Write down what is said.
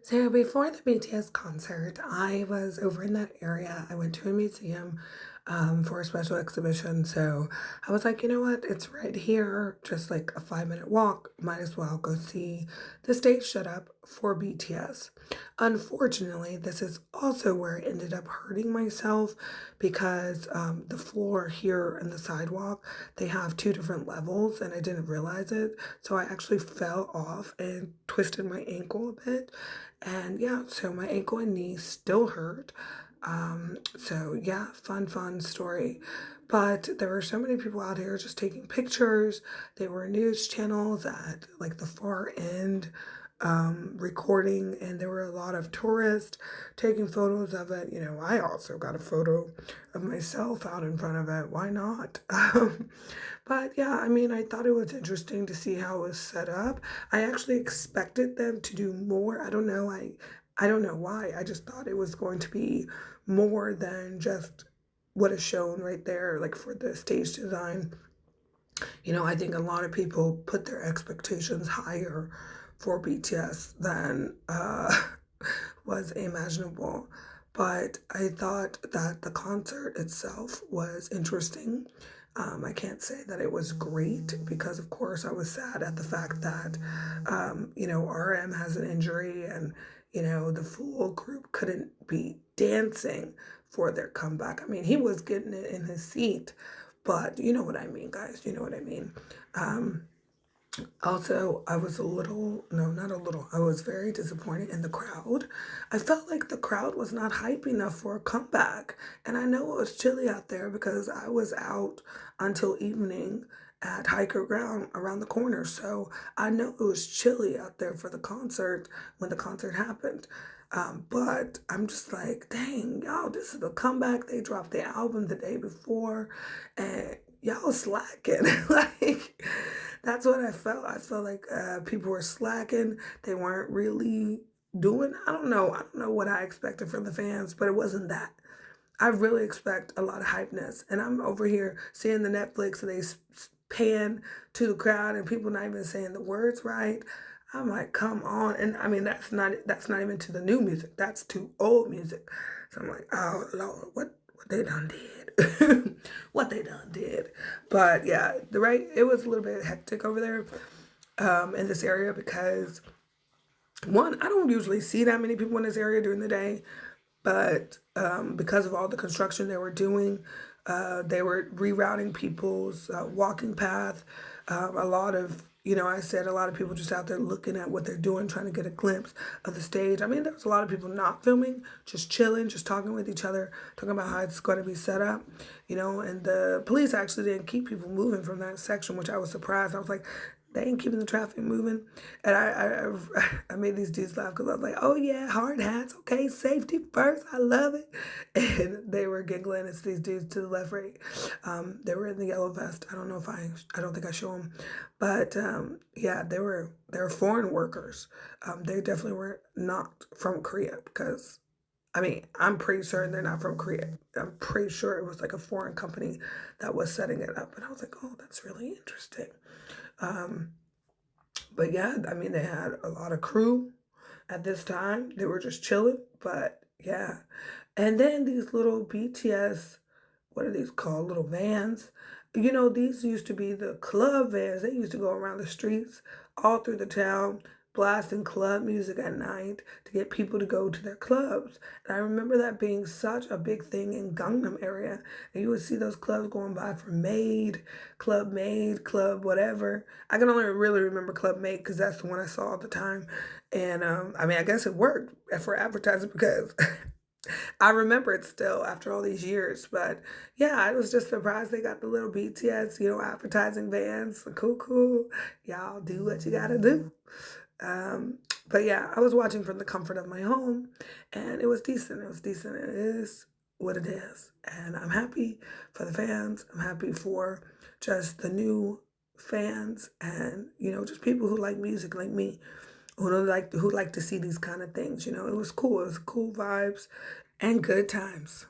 So before the BTS concert, I was over in that area. I went to a museum for a special exhibition. So I was like, you know what? It's right here, just like a 5 minute walk. Might as well go see the stage set up for BTS. Unfortunately, this is also where I ended up hurting myself because the floor here and the sidewalk, they have two different levels and I didn't realize it. So I actually fell off and twisted my ankle a bit. And yeah, so my ankle and knee still hurt. So yeah, fun story. But there were so many people out here just taking pictures. There were news channels at like the far end recording, and there were a lot of tourists taking photos of it. You know, I also got a photo of myself out in front of it. Why not? But yeah, I mean, I thought it was interesting to see how it was set up. I actually expected them to do more. I don't know. I don't know why. I just thought it was going to be more than just what is shown right there, like for the stage design. You know, I think a lot of people put their expectations higher for BTS than was imaginable. But I thought that the concert itself was interesting. I can't say that it was great because, of course, I was sad at the fact that, RM has an injury and, the full group couldn't be dancing for their comeback. I mean, he was getting it in his seat, but you know what I mean, guys. You know what I mean. Um, Also, I was a little, no, not a little, I was very disappointed in the crowd. I felt like the crowd was not hype enough for a comeback. And I know it was chilly out there because I was out until evening at Hiker Ground around the corner. So I know it was chilly out there for the concert when the concert happened. But I'm just like, dang, y'all, this is the comeback. They dropped their album the day before and y'all slacking. Like, that's what I felt. I felt like people were slacking. They weren't really doing. I don't know. I don't know what I expected from the fans, but it wasn't that. I really expect a lot of hypeness, and I'm over here seeing the Netflix and they pan to the crowd and people not even saying the words right. I'm like, come on, and I mean that's not even to the new music. That's to old music. So I'm like, oh Lord, what they done did, what they done did. But yeah, the right, it was a little bit hectic over there in this area because one, I don't usually see that many people in this area during the day, but because of all the construction they were doing, they were rerouting people's walking path. A lot of, I said a lot of people just out there looking at what they're doing, trying to get a glimpse of the stage. I mean, there was a lot of people not filming, just chilling, just talking with each other, talking about how it's going to be set up, and the police actually didn't keep people moving from that section, which I was surprised. I was like, they ain't keeping the traffic moving. And I made these dudes laugh because I was like, oh yeah, hard hats, okay, safety first, I love it. And they were giggling. It's these dudes to the left, right. They were in the yellow vest. I don't think I show them. But yeah, they were foreign workers. They definitely were not from Korea because I mean, I'm pretty certain they're not from Korea. I'm pretty sure it was like a foreign company that was setting it up. And I was like, oh, that's really interesting. Um, but yeah, I mean, they had a lot of crew at this time. They were just chilling, but yeah. And then these little BTS, what are these called? Little vans. These used to be the club vans. They used to go around the streets all through the town, blasting club music at night to get people to go to their clubs. And I remember that being such a big thing in Gangnam area. And you would see those clubs going by for Made, Club whatever. I can only really remember Club Made because that's the one I saw all the time. And I mean, I guess it worked for advertising because I remember it still after all these years. But yeah, I was just surprised they got the little BTS, advertising vans. Cool. Y'all do what you gotta do. But yeah, I was watching from the comfort of my home and it was decent. It was decent. It is what it is. And I'm happy for the fans. I'm happy for just the new fans and, just people who like music like me, who like to see these kind of things. It was cool. It was cool vibes and good times.